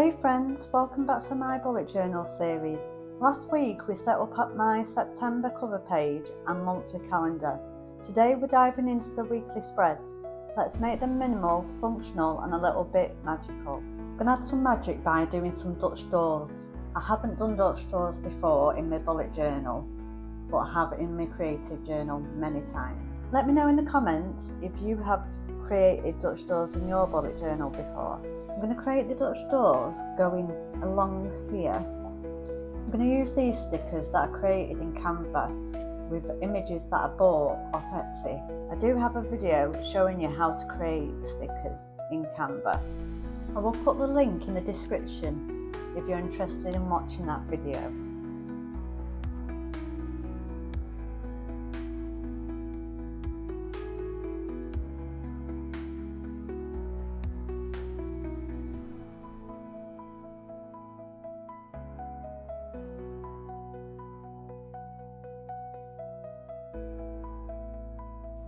Hey friends, welcome back to my bullet journal series. Last week we set up my September cover page and monthly calendar. Today we're diving into the weekly spreads. Let's make them minimal, functional and a little bit magical. I'm going to add some magic by doing some Dutch doors. I haven't done Dutch doors before in my bullet journal, but I have in my creative journal many times. Let me know in the comments if you have created Dutch doors in your bullet journal before. I'm going to create the Dutch doors going along here. I'm going to use these stickers that I created in Canva with images that I bought off Etsy. I do have a video showing you how to create stickers in Canva. I will put the link in the description if you're interested in watching that video.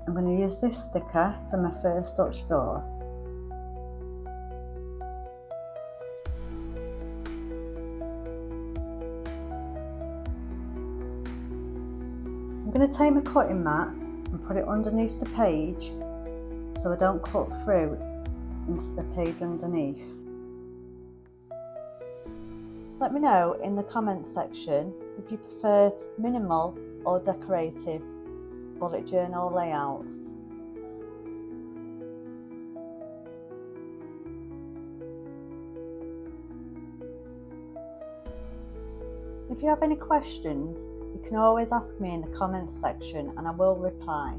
I'm going to use this sticker for my first Dutch door. I'm going to take my cutting mat and put it underneath the page so I don't cut through into the page underneath. Let me know in the comments section if you prefer minimal or decorative bullet journal layouts. If you have any questions, you can always ask me in the comments section and I will reply.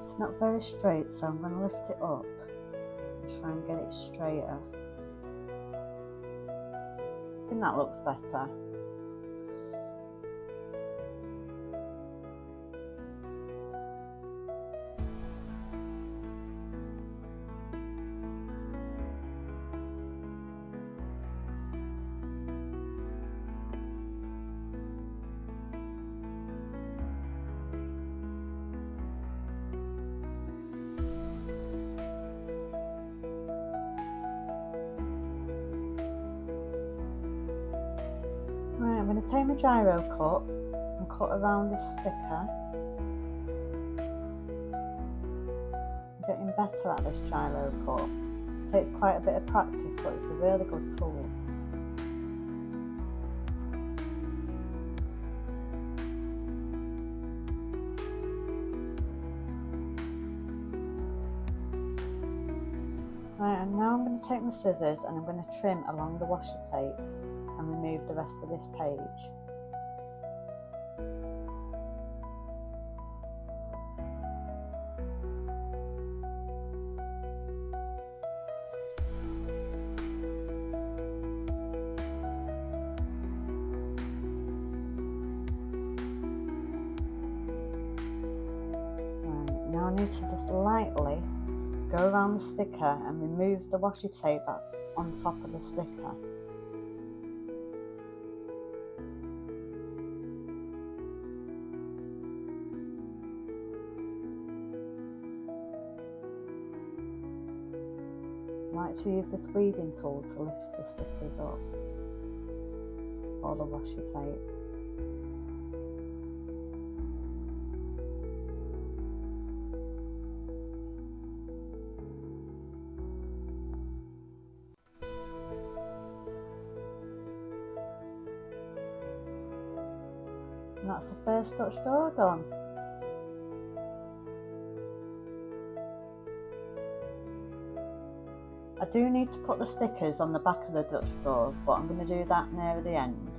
It's not very straight, so I'm going to lift it up and try and get it straighter. I think that looks better. Right, I'm going to take my gyro cut and cut around this sticker. I'm getting better at this gyro cut. It takes quite a bit of practice, but it's a really good tool. Right, and now I'm going to take my scissors and I'm going to trim along the washi tape and remove the rest of this page. Right, now I need to just lightly go around the sticker and remove the washi tape that's on top of the sticker. I like to use this weeding tool to lift the stickers up, or the washi tape. And that's the first Dutch door done. I do need to put the stickers on the back of the Dutch doors, but I'm going to do that near the end.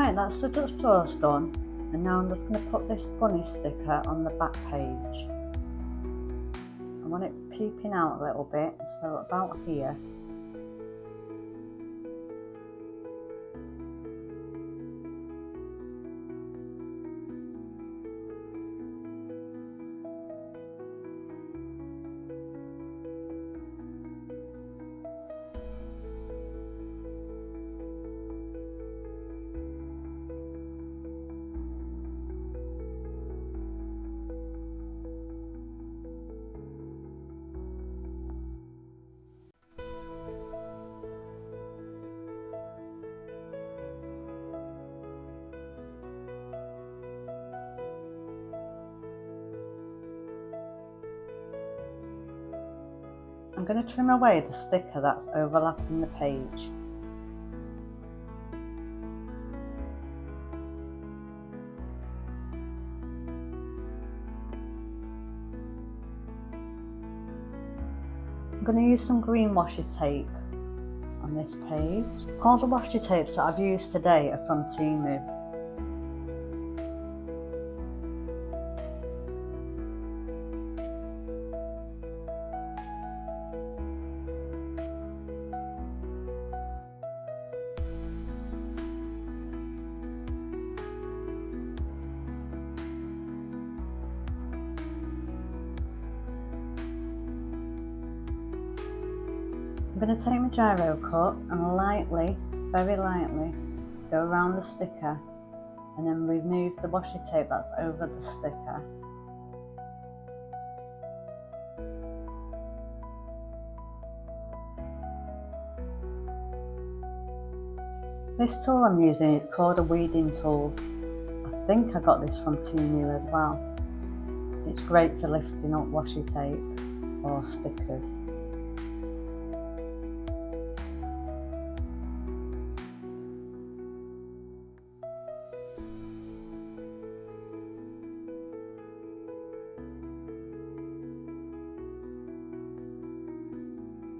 Right, that's the Dutch doors done, and now I'm just going to put this bunny sticker on the back page. I want it peeping out a little bit, so about here. I'm going to trim away the sticker that's overlapping the page. I'm going to use some green washi tape on this page. All the washi tapes that I've used today are from Temu. I'm going to take my gyro cut and lightly, very lightly, go around the sticker and then remove the washi tape that's over the sticker. This tool I'm using is called a weeding tool. I think I got this from Temu as well. It's great for lifting up washi tape or stickers.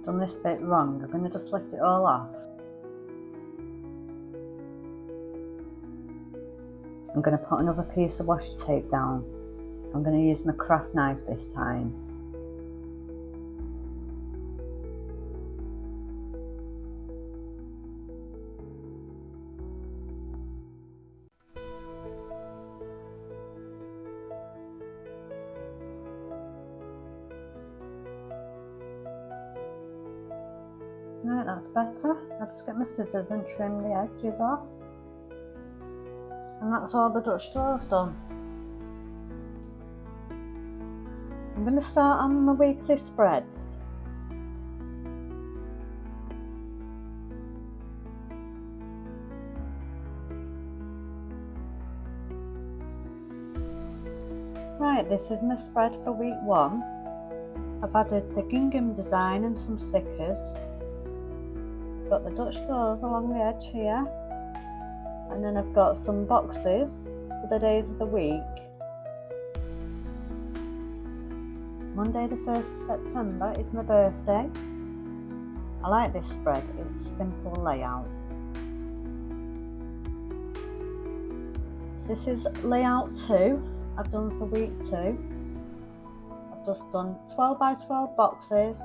Done this bit wrong, I'm going to just lift it all off. I'm going to put another piece of washi tape down. I'm going to use my craft knife this time. Right, that's better. I'll just get my scissors and trim the edges off. And that's all the Dutch doors done. I'm going to start on my weekly spreads. Right, this is my spread for week 1. I've added the gingham design and some stickers. I've got the Dutch doors along the edge here. And then I've got some boxes for the days of the week. Monday the 1st of September is my birthday. I like this spread, it's a simple layout. This is layout 2, I've done for week 2. I've just done 12 by 12 boxes,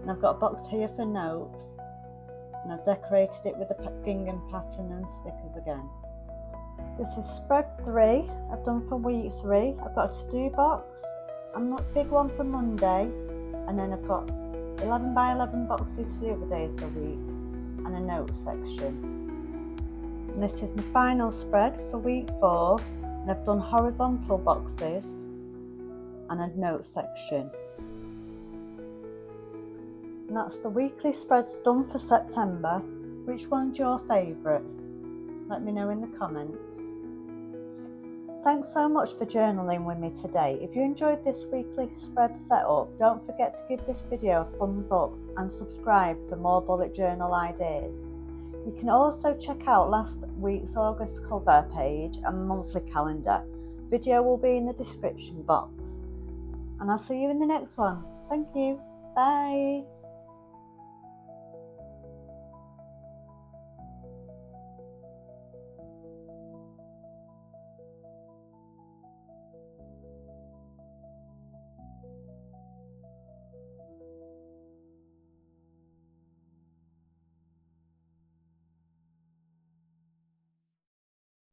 and I've got a box here for notes. And I've decorated it with the gingham pattern and stickers again. This is spread 3, I've done for week 3. I've got a to-do box, a big one for Monday, and then I've got 11 by 11 boxes for the other days of the week, and a note section. And this is my final spread for week 4, and I've done horizontal boxes and a note section. And that's the weekly spreads done for September. Which one's your favourite? Let me know in the comments. Thanks so much for journaling with me today. If you enjoyed this weekly spread setup, don't forget to give this video a thumbs up and subscribe for more bullet journal ideas. You can also check out last week's August cover page and monthly calendar. Video will be in the description box. And I'll see you in the next one. Thank you. Bye.